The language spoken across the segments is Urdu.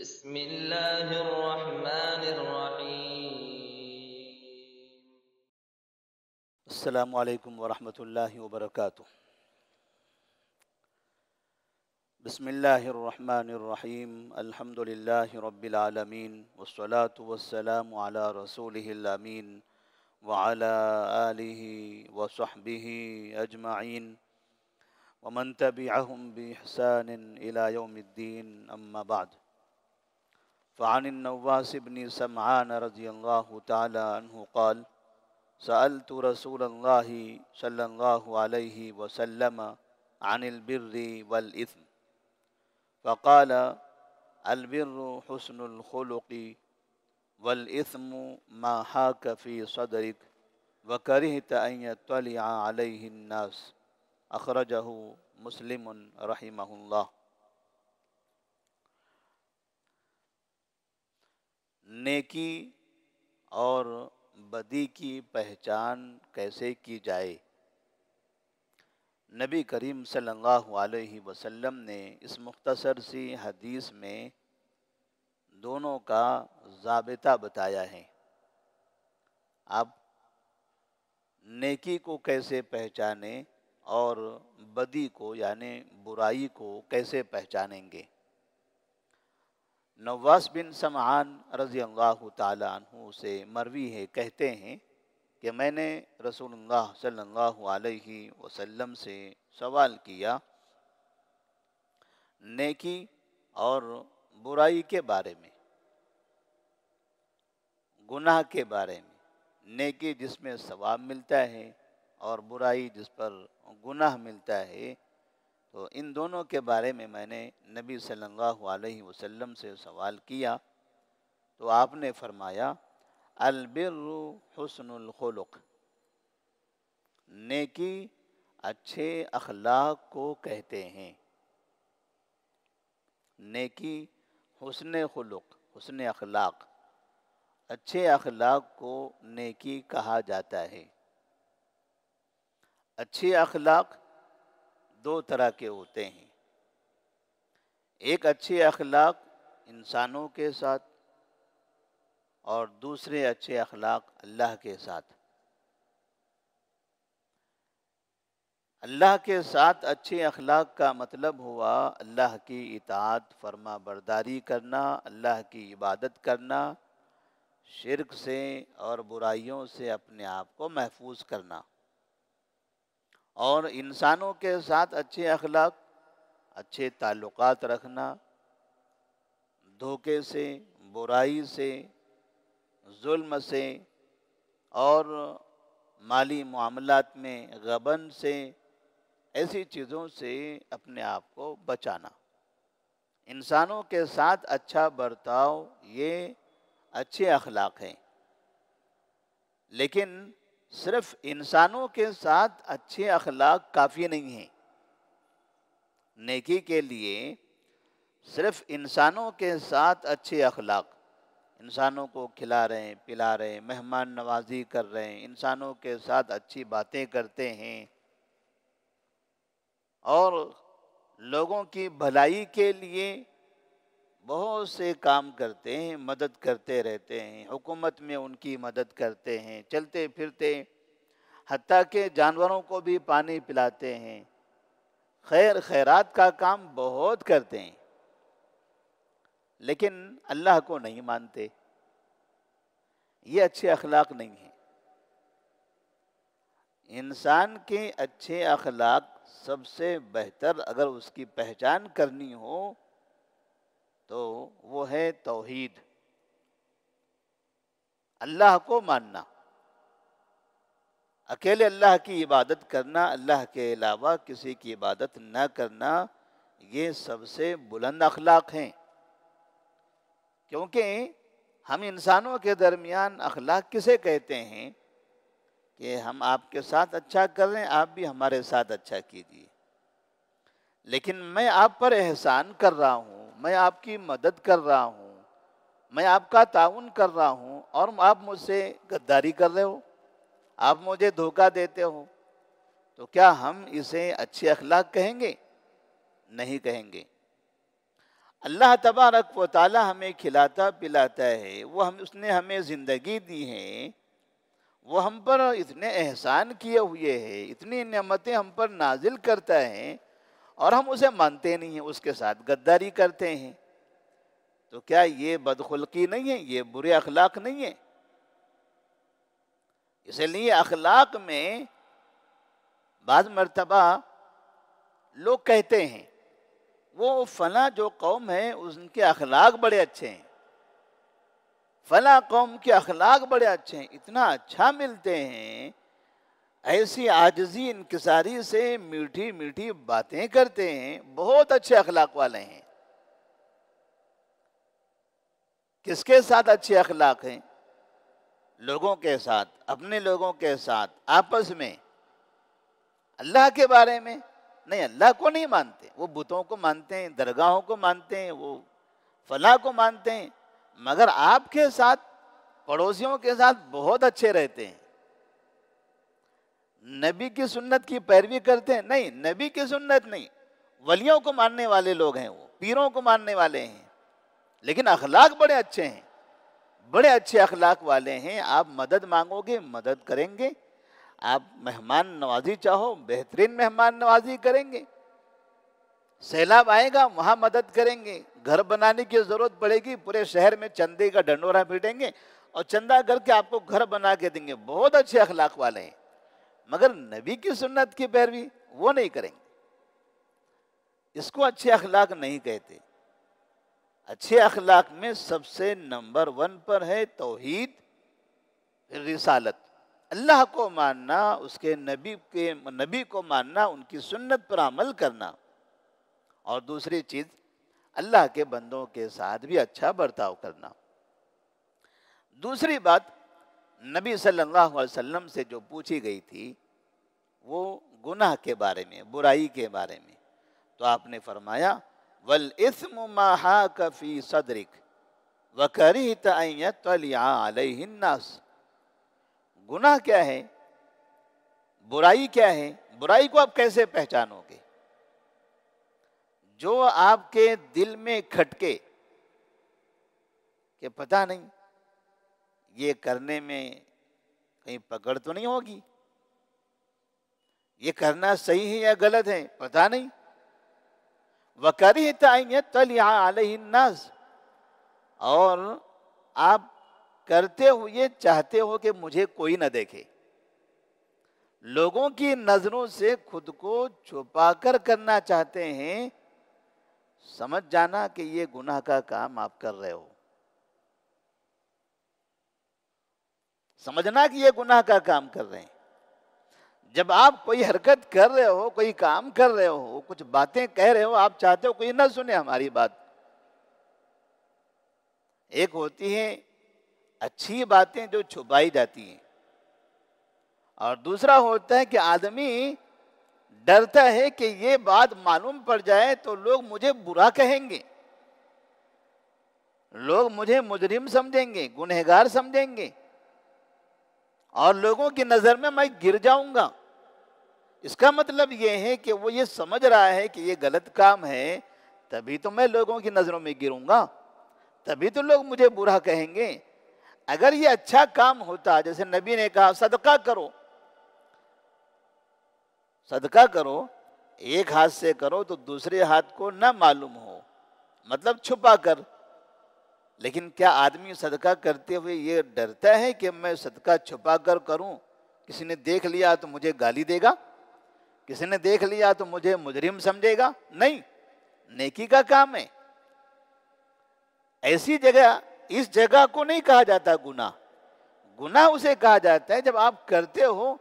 بسم الله الرحمن الرحيم. السلام علیکم ورحمۃ اللہ وبرکاتہ. بسم اللہ الرحمن الرحیم. الحمد للہ رب العالمین والصلاة والسلام علی رسولہ الامین وعلی آلہ وصحبہ اجمعین ومن تبعہم بإحسان الی یوم الدین. اما بعد، فعن النواس بن سمعان رضی اللہ تعالی عنہ قال: سألت رسول اللہ صلی اللہ علیہ وسلم عن البر والإثم فقال: البر حسن الخلق والإثم ما حاك في صدرك وكرهت أن يطلع عليه الناس. اخرجہ مسلم رحمہ اللہ. نیکی اور بدی کی پہچان کیسے کی جائے؟ نبی کریم صلی اللہ علیہ وسلم نے اس مختصر سی حدیث میں دونوں کا ضابطہ بتایا ہے. آپ نیکی کو کیسے پہچانیں اور بدی کو یعنی برائی کو کیسے پہچانیں گے؟ نواس بن سمعان رضی اللہ تعالی عنہ سے مروی ہے، کہتے ہیں کہ میں نے رسول اللہ صلی اللہ علیہ وسلم سے سوال کیا نیکی اور برائی کے بارے میں، گناہ کے بارے میں. نیکی جس میں ثواب ملتا ہے اور برائی جس پر گناہ ملتا ہے، تو ان دونوں کے بارے میں نے نبی صلی اللہ علیہ وسلم سے سوال کیا تو آپ نے فرمایا: البر حسن الخلق. نیکی اچھے اخلاق کو کہتے ہیں. نیکی حسن خلق، حسن اخلاق، اچھے اخلاق کو نیکی کہا جاتا ہے. اچھے اخلاق دو طرح کے ہوتے ہیں. ایک اچھے اخلاق انسانوں کے ساتھ اور دوسرے اچھے اخلاق اللہ کے ساتھ. اللہ کے ساتھ اچھے اخلاق کا مطلب ہوا اللہ کی اطاعت فرما برداری کرنا، اللہ کی عبادت کرنا، شرک سے اور برائیوں سے اپنے آپ کو محفوظ کرنا. اور انسانوں کے ساتھ اچھے اخلاق اچھے تعلقات رکھنا، دھوکے سے، برائی سے، ظلم سے اور مالی معاملات میں غبن سے، ایسی چیزوں سے اپنے آپ کو بچانا. انسانوں کے ساتھ اچھا برتاؤ یہ اچھے اخلاق ہیں. لیکن صرف انسانوں کے ساتھ اچھے اخلاق کافی نہیں ہیں. نیکی کے لیے صرف انسانوں کے ساتھ اچھے اخلاق، انسانوں کو کھلا رہے ہیں، پلا رہے ہیں، مہمان نوازی کر رہے ہیں، انسانوں کے ساتھ اچھی باتیں کرتے ہیں اور لوگوں کی بھلائی کے لیے بہت سے کام کرتے ہیں، مدد کرتے رہتے ہیں، حکومت میں ان کی مدد کرتے ہیں، چلتے پھرتے حتیٰ کہ جانوروں کو بھی پانی پلاتے ہیں، خیرات کا کام بہت کرتے ہیں، لیکن اللہ کو نہیں مانتے. یہ اچھے اخلاق نہیں ہیں. انسان کے اچھے اخلاق سب سے بہتر اگر اس کی پہچان کرنی ہو تو وہ ہے توحید، اللہ کو ماننا، اکیلے اللہ کی عبادت کرنا، اللہ کے علاوہ کسی کی عبادت نہ کرنا. یہ سب سے بلند اخلاق ہیں. کیونکہ ہم انسانوں کے درمیان اخلاق کسے کہتے ہیں کہ ہم آپ کے ساتھ اچھا کر رہے ہیں، آپ بھی ہمارے ساتھ اچھا کیجیے. لیکن میں آپ پر احسان کر رہا ہوں، میں آپ کی مدد کر رہا ہوں، میں آپ کا تعاون کر رہا ہوں اور آپ مجھ سے غداری کر رہے ہو، آپ مجھے دھوکہ دیتے ہو، تو کیا ہم اسے اچھے اخلاق کہیں گے؟ نہیں کہیں گے. اللہ تبارک و تعالی ہمیں کھلاتا پلاتا ہے، اس نے ہمیں زندگی دی ہے، وہ ہم پر اتنے احسان کیے ہوئے ہیں، اتنی نعمتیں ہم پر نازل کرتا ہے، اور ہم اسے مانتے نہیں ہیں، اس کے ساتھ غداری کرتے ہیں، تو کیا یہ بدخلقی نہیں ہے؟ یہ برے اخلاق نہیں ہے؟ اس لیے اخلاق میں بعض مرتبہ لوگ کہتے ہیں وہ فلاں جو قوم ہے ان کے اخلاق بڑے اچھے ہیں، فلاں قوم کے اخلاق بڑے اچھے ہیں، اتنا اچھا ملتے ہیں، ایسی عاجزی انکساری سے میٹھی میٹھی باتیں کرتے ہیں، بہت اچھے اخلاق والے ہیں۔ کس کے ساتھ اچھے اخلاق ہیں؟ لوگوں کے ساتھ، اپنے لوگوں کے ساتھ، آپس میں۔ اللہ کے بارے میں نہیں، اللہ کو نہیں مانتے، وہ بتوں کو مانتے ہیں، درگاہوں کو مانتے ہیں، وہ فلاں کو مانتے ہیں، مگر آپ کے ساتھ، پڑوسیوں کے ساتھ بہت اچھے رہتے ہیں۔ نبی کی سنت کی پیروی کرتے ہیں؟ نہیں، نبی کی سنت نہیں، ولیوں کو ماننے والے لوگ ہیں، وہ پیروں کو ماننے والے ہیں، لیکن اخلاق بڑے اچھے ہیں، بڑے اچھے اخلاق والے ہیں۔ آپ مدد مانگو گے مدد کریں گے، آپ مہمان نوازی چاہو بہترین مہمان نوازی کریں گے، سیلاب آئے گا وہاں مدد کریں گے، گھر بنانے کی ضرورت پڑے گی پورے شہر میں چندے کا ڈنڈورا پیٹیں گے اور چندہ کر کے آپ کو گھر بنا کے دیں گے، بہت اچھے اخلاق والے ہیں، مگر نبی کی سنت کی پیروی وہ نہیں کریں گے، اس کو اچھے اخلاق نہیں کہتے۔ اچھے اخلاق میں سب سے نمبر 1 پر ہے توحید، پھر رسالت، اللہ کو ماننا، اس کے نبی کو ماننا، ان کی سنت پر عمل کرنا، اور دوسری چیز اللہ کے بندوں کے ساتھ بھی اچھا برتاؤ کرنا۔ دوسری بات نبی صلی اللہ علیہ وسلم سے جو پوچھی گئی تھی وہ گناہ کے بارے میں، برائی کے بارے میں، تو آپ نے فرمایا وَالْإِثْمُ مَا حَاكَ فِي صَدْرِكَ وَكَرِهْتَ أَن يَطَّلِعَ عَلَيْهِ النَّاسُ۔ گناہ کیا ہے؟ برائی کیا ہے؟ برائی کو آپ کیسے پہچانو گے؟ جو آپ کے دل میں کھٹکے کہ پتہ نہیں یہ کرنے میں کہیں پکڑ تو نہیں ہوگی، یہ کرنا صحیح ہے یا غلط ہے پتہ نہیں، وَكَرِهْتَ أَن يَطَّلِعَ عَلَيْهِ النَّاسُ، اور آپ کرتے ہوئے چاہتے ہو کہ مجھے کوئی نہ دیکھے، لوگوں کی نظروں سے خود کو چھپا کر کرنا چاہتے ہیں، سمجھ جانا کہ یہ گناہ کا کام آپ کر رہے ہو، سمجھنا کہ یہ گناہ کا کام کر رہے ہیں۔ جب آپ کوئی حرکت کر رہے ہو، کوئی کام کر رہے ہو، کچھ باتیں کہہ رہے ہو، آپ چاہتے ہو کوئی نہ سنے ہماری بات۔ ایک ہوتی ہے اچھی باتیں جو چھپائی جاتی ہیں، اور دوسرا ہوتا ہے کہ آدمی ڈرتا ہے کہ یہ بات معلوم پڑ جائے تو لوگ مجھے برا کہیں گے، لوگ مجھے مجرم سمجھیں گے، گنہگار سمجھیں گے، اور لوگوں کی نظر میں میں گر جاؤں گا۔ اس کا مطلب یہ ہے کہ وہ یہ سمجھ رہا ہے کہ یہ غلط کام ہے، تبھی تو میں لوگوں کی نظروں میں گروں گا، تبھی تو لوگ مجھے برا کہیں گے۔ اگر یہ اچھا کام ہوتا، جیسے نبی نے کہا صدقہ کرو، صدقہ کرو، ایک ہاتھ سے کرو تو دوسرے ہاتھ کو نہ معلوم ہو، مطلب چھپا کر، لیکن کیا آدمی صدقہ کرتے ہوئے یہ ڈرتا ہے کہ میں صدقہ چھپا کر کروں، کسی نے دیکھ لیا تو مجھے گالی دے گا، کسی نے دیکھ لیا تو مجھے مجرم سمجھے گا؟ نہیں، نیکی کا کام ہے۔ ایسی جگہ، اس جگہ کو نہیں کہا جاتا گناہ، گناہ اسے کہا جاتا ہے جب آپ کرتے ہو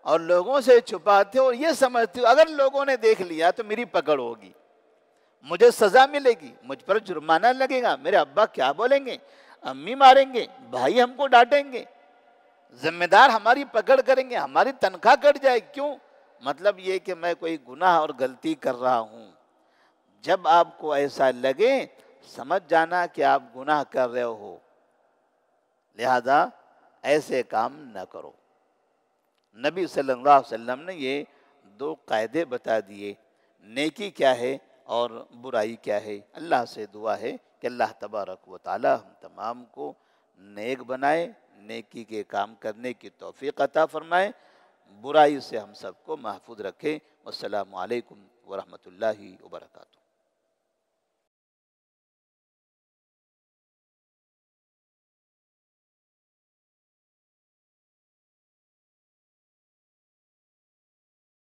اور لوگوں سے چھپاتے ہو اور یہ سمجھتے ہو اگر لوگوں نے دیکھ لیا تو میری پکڑ ہوگی، مجھے سزا ملے گی، مجھ پر جرمانہ لگے گا، میرے ابا کیا بولیں گے، امی ماریں گے، بھائی ہم کو ڈانٹیں گے، ذمہ دار ہماری پکڑ کریں گے، ہماری تنخواہ کٹ جائے، کیوں؟ مطلب یہ کہ میں کوئی گناہ اور غلطی کر رہا ہوں۔ جب آپ کو ایسا لگے سمجھ جانا کہ آپ گناہ کر رہے ہو، لہذا ایسے کام نہ کرو۔ نبی صلی اللہ علیہ وسلم نے یہ 2 قاعدے بتا دیے، نیکی کیا ہے اور برائی کیا ہے۔ اللہ سے دعا ہے کہ اللہ تبارک و تعالی ہم تمام کو نیک بنائے، نیکی کے کام کرنے کی توفیق عطا فرمائے، برائی سے ہم سب کو محفوظ رکھے۔ والسلام علیکم ورحمۃ اللہ وبرکاتہ۔